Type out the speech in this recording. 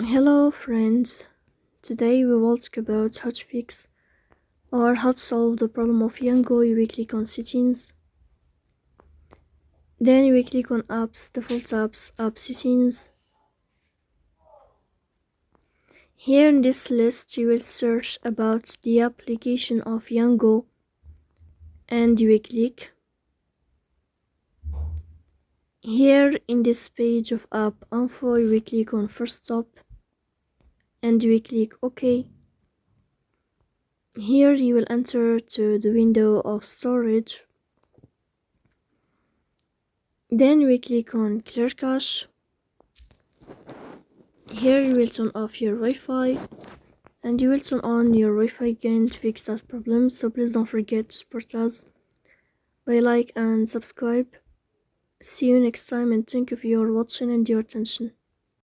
Hello friends, today we will talk about how to fix or how to solve the problem of Yango. You will click on settings, then you will click on apps, default apps, app settings. Here in this list you will search about the application of Yango and you will click. Here in this page of app info you will click on first stop and you will click OK. Here you will enter to the window of storage. Then we click on clear cache. Here you will turn off your Wi-Fi and you will turn on your Wi-Fi again to fix that problem. So please don't forget to support us by like and subscribe. See you next time and thank you for your watching and your attention.